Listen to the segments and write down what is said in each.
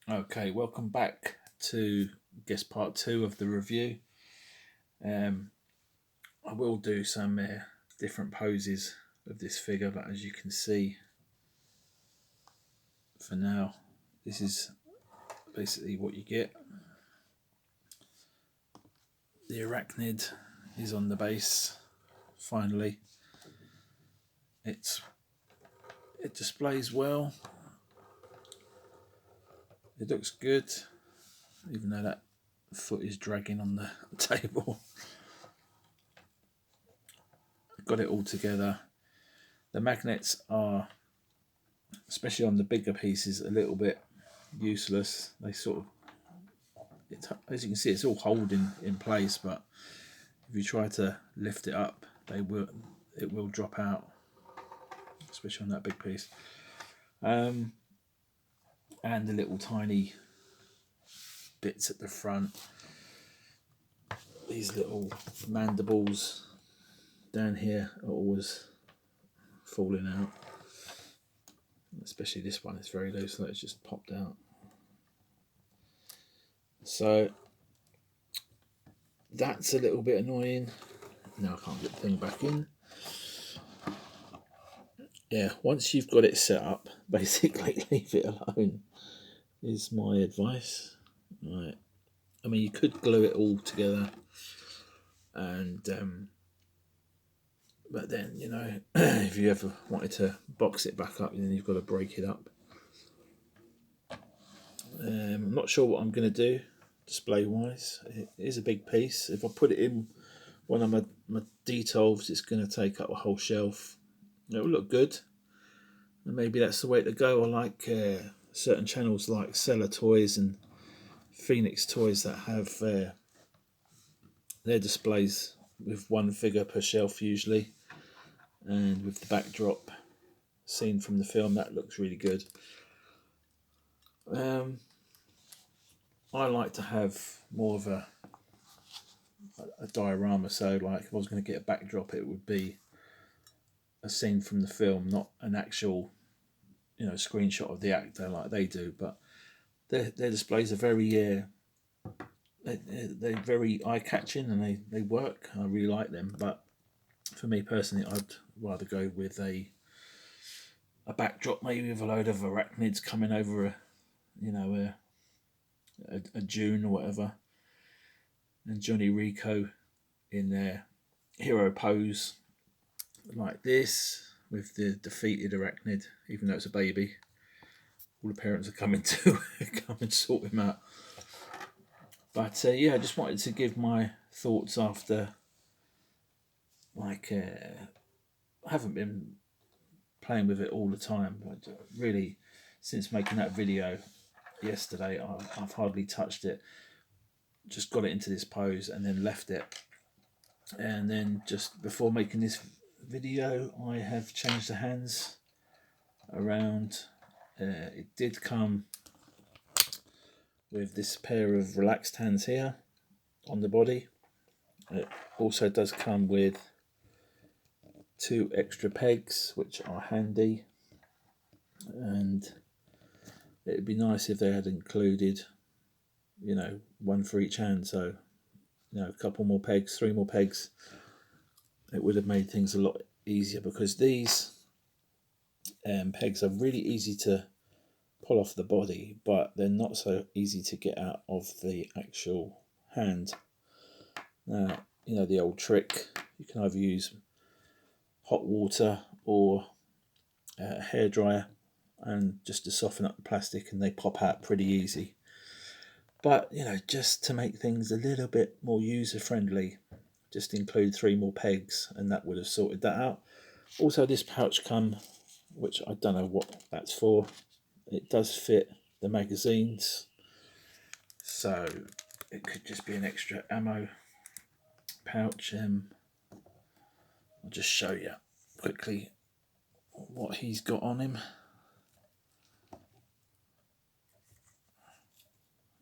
Okay, welcome back to guess part two of the review. Um, I will do some different poses of this figure, but as you can see, for now, this is basically what you get. The arachnid is on the base. Finally, it displays well. It looks good, even though that foot is dragging on the table. Got it all together. The magnets are, especially on the bigger pieces, a little bit useless. They sort of, as you can see, it's all holding in place, but if you try to lift it up, it will drop out, especially on that big piece. And the little tiny bits at the front, these little mandibles down here are always falling out. Especially this one, it's very loose, so it's just popped out. So that's a little bit annoying. Now I can't get the thing back in. Yeah, once you've got it set up, basically leave it alone is my advice. Right. I mean, you could glue it all together, and but then if you ever wanted to box it back up, then you've got to break it up. I'm not sure what I'm going to do display wise. It is a big piece. If I put it in one of my detolves, it's going to take up a whole shelf. It will look good, and maybe that's the way to go. I like certain channels like Seller Toys and Phoenix Toys that have their displays with one figure per shelf usually, and with the backdrop seen from the film, that looks really good. I like to have more of a diorama, so like if I was going to get a backdrop, it would be a scene from the film, not an actual screenshot of the actor like they do. But their displays are very they're very eye catching, and they work. I really like them. But for me personally, I'd rather go with a backdrop, maybe with a load of arachnids coming over a dune or whatever, and Johnny Rico in their hero pose like this with the defeated arachnid, even though it's a baby. All the parents are coming to come and sort him out. But yeah, I just wanted to give my thoughts after, like, I haven't been playing with it all the time, but really, since making that video yesterday, I've hardly touched it. Just got it into this pose and then left it. And then just before making this video, I have changed the hands around. It did come with this pair of relaxed hands here on the body. It also does come with 2 extra pegs, which are handy, and it'd be nice if they had included, one for each hand. So, a couple more pegs, 3 more pegs. It would have made things a lot easier, because these pegs are really easy to pull off the body, but they're not so easy to get out of the actual hand. Now, the old trick, you can either use hot water or a hairdryer and just to soften up the plastic, and they pop out pretty easy. But just to make things a little bit more user friendly, just include 3 more pegs, and that would have sorted that out. Also, this pouch come, which I don't know what that's for. It does fit the magazines, so it could just be an extra ammo pouch. I'll just show you quickly what he's got on him.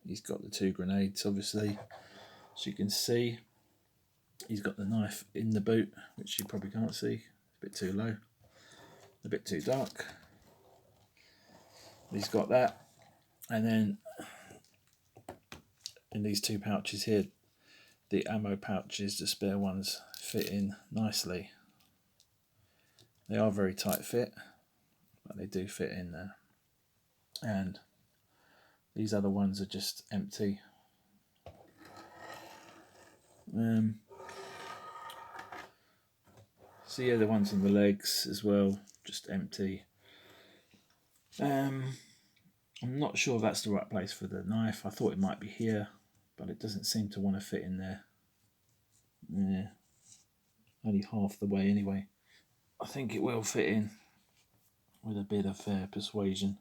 He's got the 2 grenades, obviously, as you can see. He's got the knife in the boot, which you probably can't see. A bit too low, a bit too dark. He's got that. And then in these two pouches here, the ammo pouches, the spare ones, fit in nicely. They are very tight fit, but they do fit in there. And these other ones are just empty. So yeah, the ones on the legs as well, just empty. I'm not sure if that's the right place for the knife. I thought it might be here, but it doesn't seem to want to fit in there. Yeah, only half the way anyway. I think it will fit in with a bit of persuasion.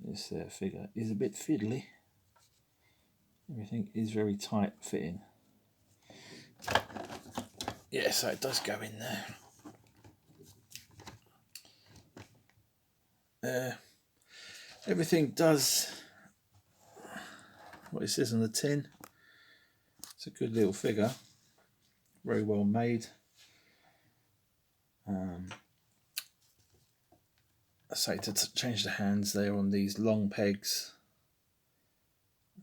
This figure is a bit fiddly. Everything is very tight fitting. Yeah, so it does go in there. Everything does what it says on the tin. It's a good little figure, very well made. I say to change the hands, they're on these long pegs.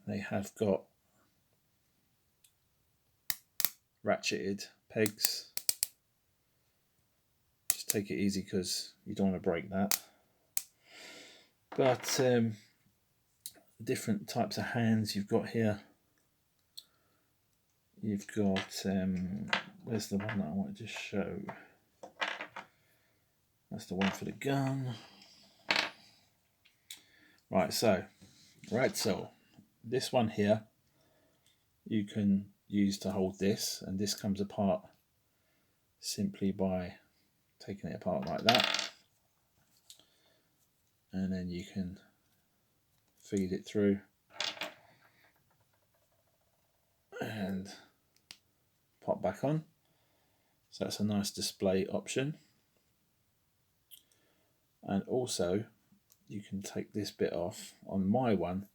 They have got ratcheted pegs. Just take it easy because you don't want to break that. But different types of hands you've got here. You've got, where's the one that I wanted to show? That's the one for the gun. Right, so this one here you can use to hold this, and this comes apart simply by taking it apart like that, and then you can feed it through and pop back on. So that's a nice display option. And also you can take this bit off. On my one,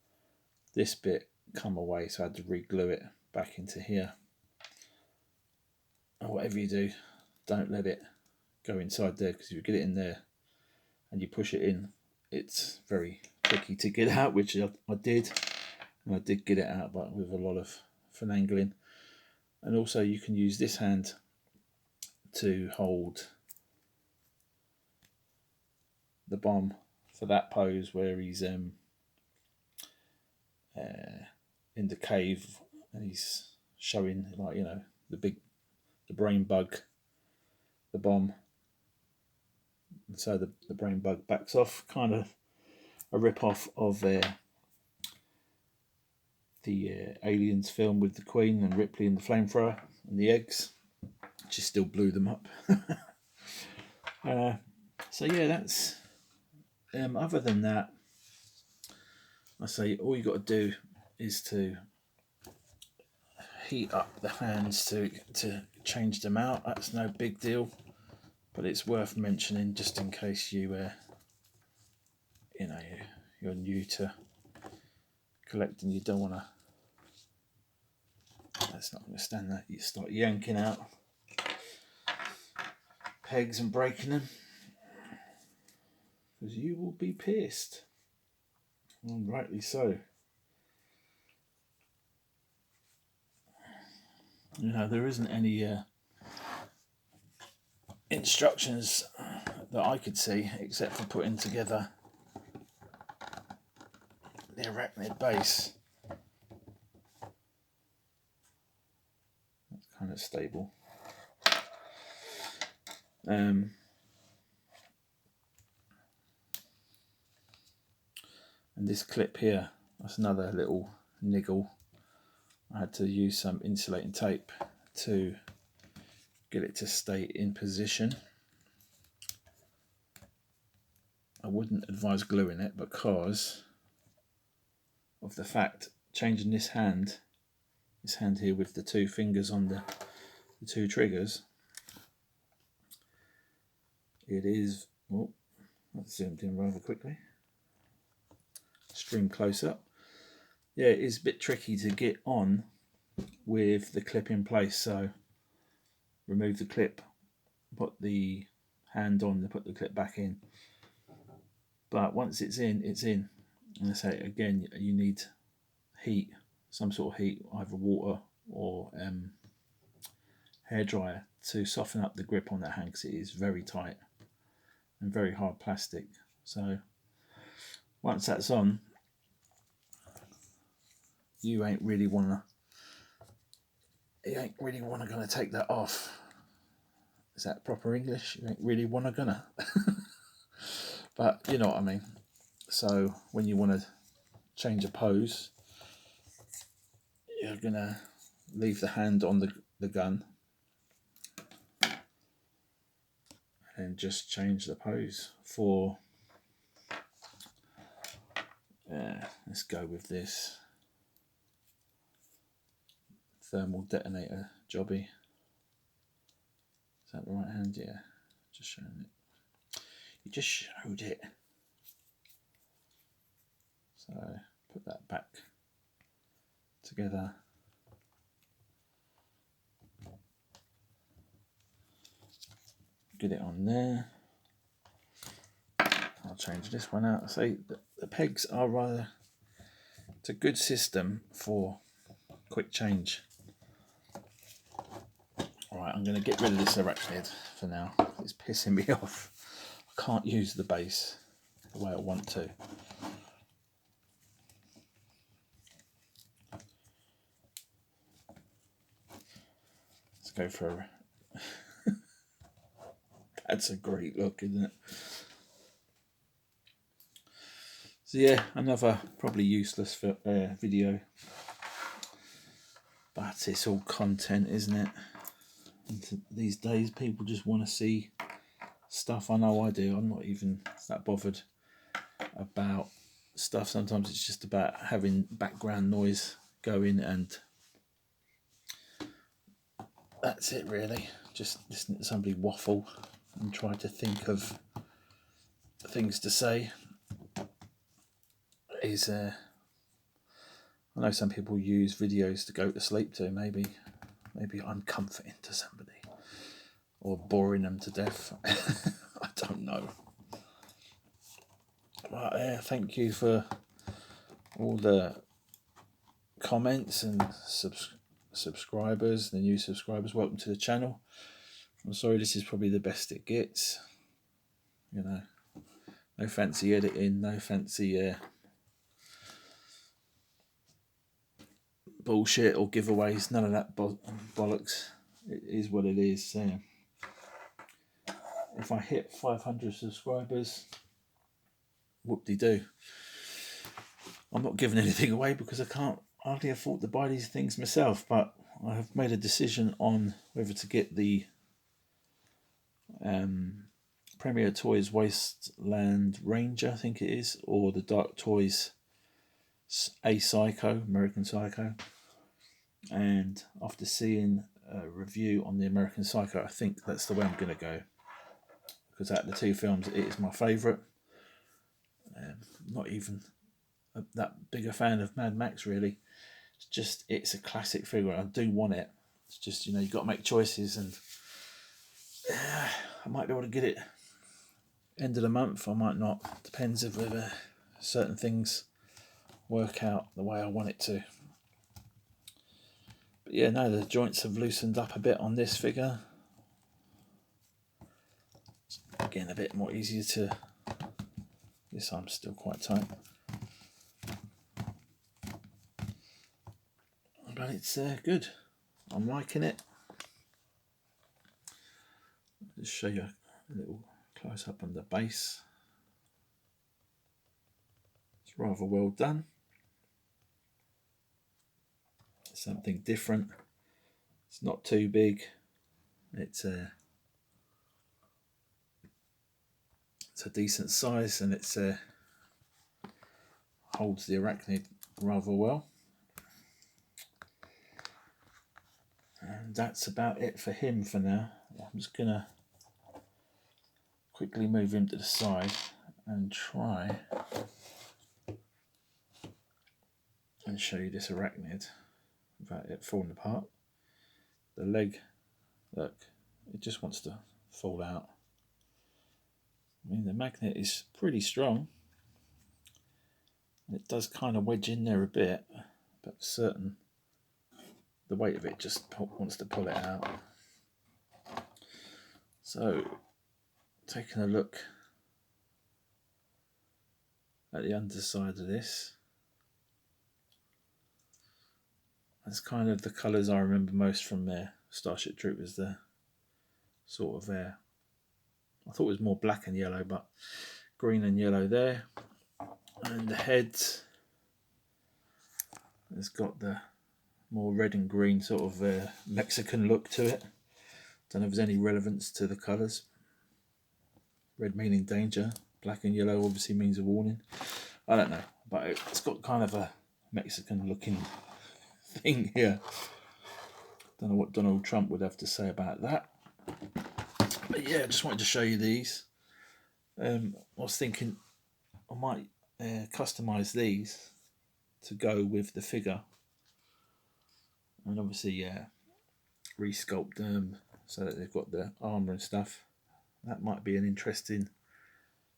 this bit come away, so I had to re-glue it back into here. Or whatever you do, don't let it go inside there, because if you get it in there and you push it in, it's very tricky to get out, which I did. And I did get it out, but with a lot of finagling. And also you can use this hand to hold the bomb for that pose where he's in the cave and he's showing, like, you know, the brain bug, the bomb. And so the brain bug backs off, kind of a rip-off of the Aliens film with the Queen and Ripley and the flamethrower and the eggs. She still blew them up. So yeah, that's other than that, I say all you got to do is to heat up the hands to change them out. That's no big deal, but it's worth mentioning just in case you're new to collecting. You don't want to. That's not going to stand that. You start yanking out pegs and breaking them, because you will be pissed, and rightly so. You know, there isn't any instructions that I could see except for putting together the arachnid base. That's kind of stable. And this clip here, that's another little niggle. I had to use some insulating tape to get it to stay in position. I wouldn't advise gluing it because of the fact, changing this hand here with the two fingers on the two triggers, it is, oh, that's zoomed in rather quickly, stream close up. Yeah, it is a bit tricky to get on with the clip in place, so remove the clip put the hand on to put the clip back in. But once it's in, it's in. And I say again, you need heat, some sort of heat, either water or hairdryer, to soften up the grip on that hand, because it is very tight and very hard plastic. So once that's on, you ain't really wanna gonna take that off. Is that proper English? You ain't really gonna. But you know what I mean. So when you want to change a pose, you're gonna leave the hand on the gun and just change the pose for, let's go with this thermal detonator jobby. Is that the right hand? Yeah, just showing it. You just showed it. So put that back together. Get it on there. I'll change this one out. See, the pegs are rather, it's a good system for quick change. Alright, I'm going to get rid of this arachnid for now. It's pissing me off. I can't use the base the way I want to. Let's go for a... That's a great look, isn't it? So yeah, another probably useless video. But it's all content, isn't it? And these days people just want to see stuff. I know I do. I'm not even that bothered about stuff. Sometimes it's just about having background noise going, and that's it really. Just listening to somebody waffle and try to think of things to say is I know some people use videos to go to sleep to. Maybe I'm comforting to somebody or boring them to death. I don't know. But thank you for all the comments and subscribers, the new subscribers. Welcome to the channel. I'm sorry, this is probably the best it gets. You know, no fancy editing, no fancy bullshit or giveaways, none of that bollocks. It is what it is. If I hit 500 subscribers, whoop-de-doo. I'm not giving anything away because I can't hardly afford to buy these things myself, but I have made a decision on whether to get the Premier Toys Wasteland Ranger, I think it is, or the Dark Toys A Psycho, American Psycho. And after seeing a review on the American Psycho, I think that's the way I'm going to go, because out of the two films, it is my favourite. Not even that big a fan of Mad Max, really. It's just, it's a classic figure. I do want it. It's just, you know, you've got to make choices, and I might be able to get it end of the month. I might not. Depends if certain things work out the way I want it to. But yeah, no, the joints have loosened up a bit on this figure. It's getting a bit more easier to... This arm's still quite tight. But it's good. I'm liking it. Just show you a little close up on the base. It's rather well done. Something different. It's not too big. It's a decent size, and it's holds the arachnid rather well. And that's about it for him for now. I'm just gonna quickly move him to the side and try and show you this arachnid without it falling apart. The leg, look, it just wants to fall out. I mean, the magnet is pretty strong. It does kind of wedge in there a bit, but for certain, the weight of it just wants to pull it out. So, taking a look at the underside of this, that's kind of the colours I remember most from Starship Troopers. The sort of I thought it was more black and yellow, but green and yellow there. And the head has got the more red and green sort of Mexican look to it. Don't know if there's any relevance to the colours. Red meaning danger, black and yellow obviously means a warning. I don't know, but it's got kind of a Mexican looking thing here. Don't know what Donald Trump would have to say about that. But yeah, I just wanted to show you these. I was thinking I might customise these to go with the figure, and obviously resculpt them so that they've got the armour and stuff. That might be an interesting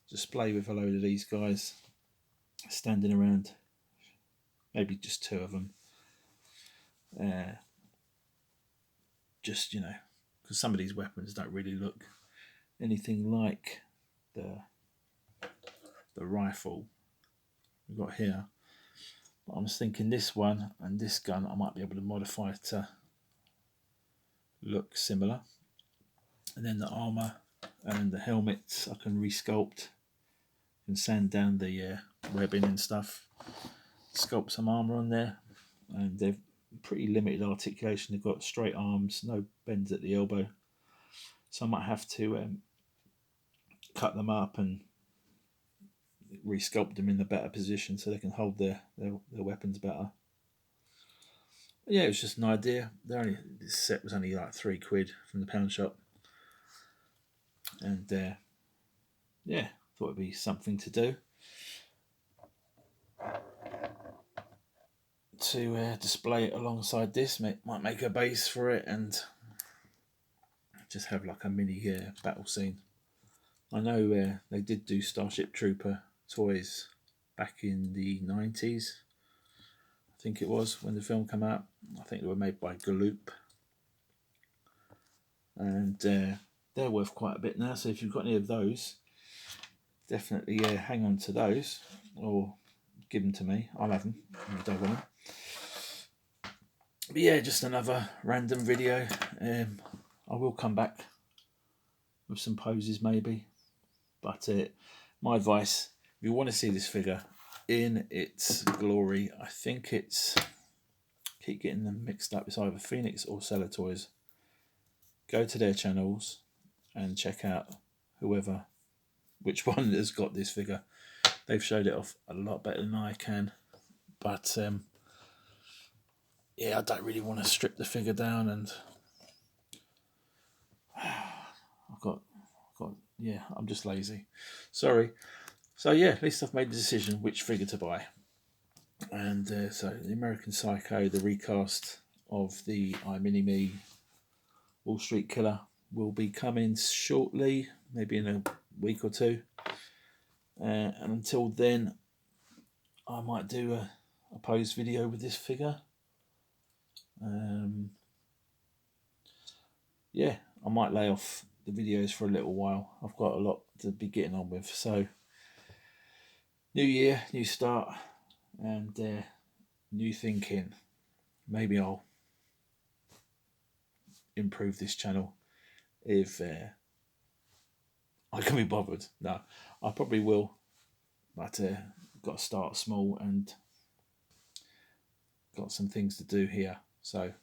display with a load of these guys standing around, maybe just two of them. Just, you know, because some of these weapons don't really look anything like the rifle we've got here. But I was thinking this one and this gun I might be able to modify to look similar. And then the armour and the helmets I can resculpt and sand down the webbing and stuff, sculpt some armour on there, and they've pretty limited articulation. They've got straight arms, no bends at the elbow, so I might have to cut them up and resculpt them in a better position so they can hold their weapons better. But yeah, it was just an idea. This set was only like £3 from the pound shop, and yeah, thought it'd be something to do to display it alongside this. Might make a base for it and just have like a mini battle scene. I know they did do Starship Trooper toys back in the 90s, I think it was, when the film came out. I think they were made by Galoop, and they're worth quite a bit now, so if you've got any of those, definitely hang on to those or give them to me. I'll have them if you don't want them. But yeah, just another random video. I will come back with some poses maybe, but my advice, if you want to see this figure in its glory, I think it's, keep getting them mixed up, it's either Phoenix or Seller Toys. Go to their channels and check out which one has got this figure. They've showed it off a lot better than I can, but yeah, I don't really want to strip the figure down, and I'm just lazy. Sorry. So yeah, at least I've made the decision which figure to buy. And so the American Psycho, the recast of the iMini-Me Wall Street Killer, will be coming shortly, maybe in a week or two. And until then, I might do a pose video with this figure. Yeah, I might lay off the videos for a little while. I've got a lot to be getting on with. So, new year, new start, and new thinking. Maybe I'll improve this channel if I can be bothered. No, I probably will, but got to start small and got some things to do here. So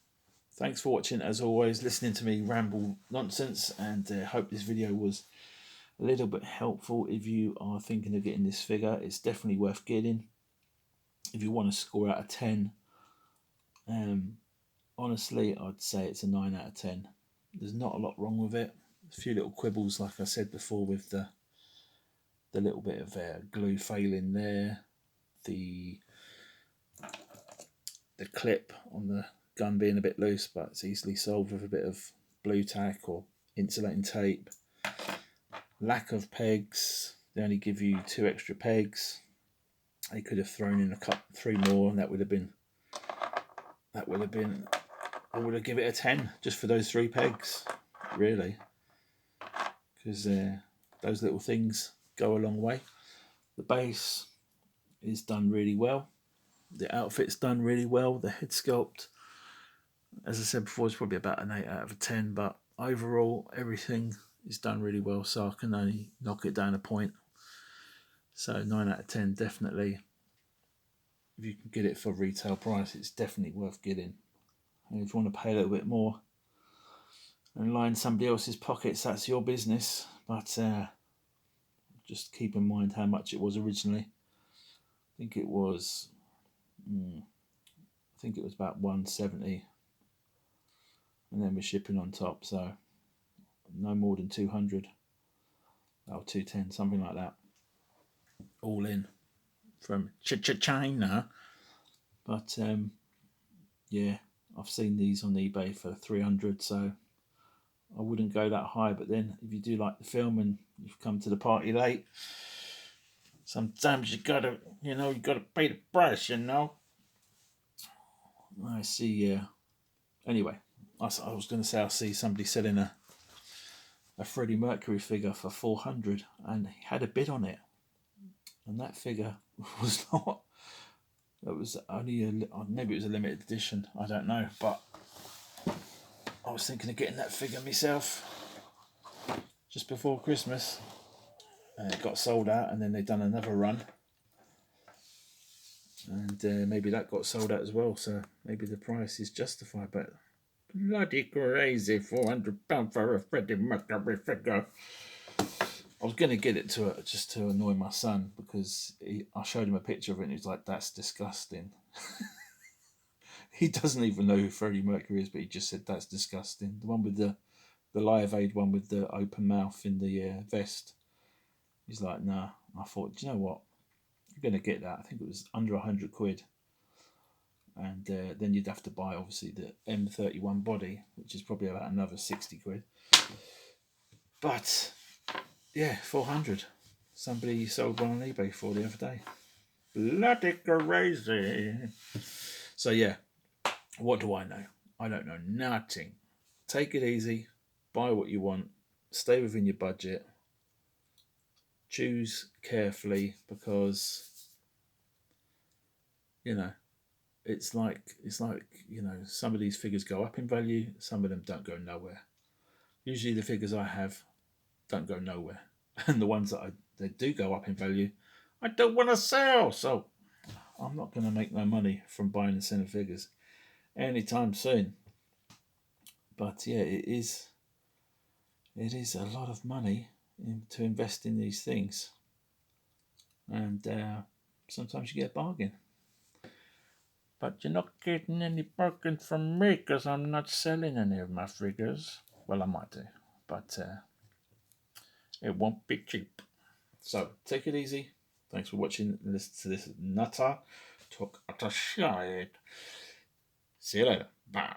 thanks for watching, as always, listening to me ramble nonsense, and hope this video was a little bit helpful. If you are thinking of getting this figure, it's definitely worth getting. If you want to score out of 10, honestly, I'd say it's a 9 out of 10. There's not a lot wrong with it. A few little quibbles, like I said before, with the little bit of glue failing there, the clip on the gun being a bit loose, but it's easily solved with a bit of blue tack or insulating tape. lack of pegs. They only give you 2 extra pegs. They could have thrown in 3 more, and that would have been. I would have given it a 10 just for those 3 pegs, really, because those little things go a long way. The base is done really well. The outfit's done really well. The head sculpt, as I said before, is probably about an 8 out of a 10, but overall everything is done really well, so I can only knock it down a point. So 9 out of 10, definitely. If you can get it for retail price, it's definitely worth getting. And if you want to pay a little bit more and line somebody else's pockets, that's your business. But just keep in mind how much it was originally. I think it was about 170, and then we're shipping on top, so no more than 200 or 210, something like that, all in from China. But yeah, I've seen these on eBay for 300, so I wouldn't go that high. But then if you do like the film and you've come to the party late, sometimes you gotta pay the price, I see. Anyway, I was going to say I see somebody selling a Freddie Mercury figure for 400, and he had a bid on it, and that figure was not. It was only maybe it was a limited edition. I don't know, but I was thinking of getting that figure myself just before Christmas, and it got sold out, and then they've done another run, and maybe that got sold out as well. So maybe the price is justified, but. Bloody crazy, £400 for a Freddie Mercury figure. I was going to get it just to annoy my son, because I showed him a picture of it and he's like, that's disgusting. He doesn't even know who Freddie Mercury is, but he just said, that's disgusting. The one with the Live Aid one with the open mouth in the vest. He's like, nah. I thought, do you know what? You're going to get that. I think it was under £100. And then you'd have to buy, obviously, the M31 body, which is probably about another £60. But yeah, 400. Somebody sold one on eBay for the other day. Bloody crazy. So yeah, what do I know? I don't know nothing. Take it easy. Buy what you want. Stay within your budget. Choose carefully, because it's like some of these figures go up in value, some of them don't go nowhere. Usually the figures I have don't go nowhere, and the ones that do go up in value, I don't want to sell. So I'm not going to make no money from buying and selling figures anytime soon. But yeah, it is a lot of money to invest in these things, and sometimes you get a bargain. But you're not getting any bargain from me, because I'm not selling any of my figures. Well, I might do, but it won't be cheap. So take it easy. Thanks for watching. Listen to this nutter talk utter shite. See you later. Bye.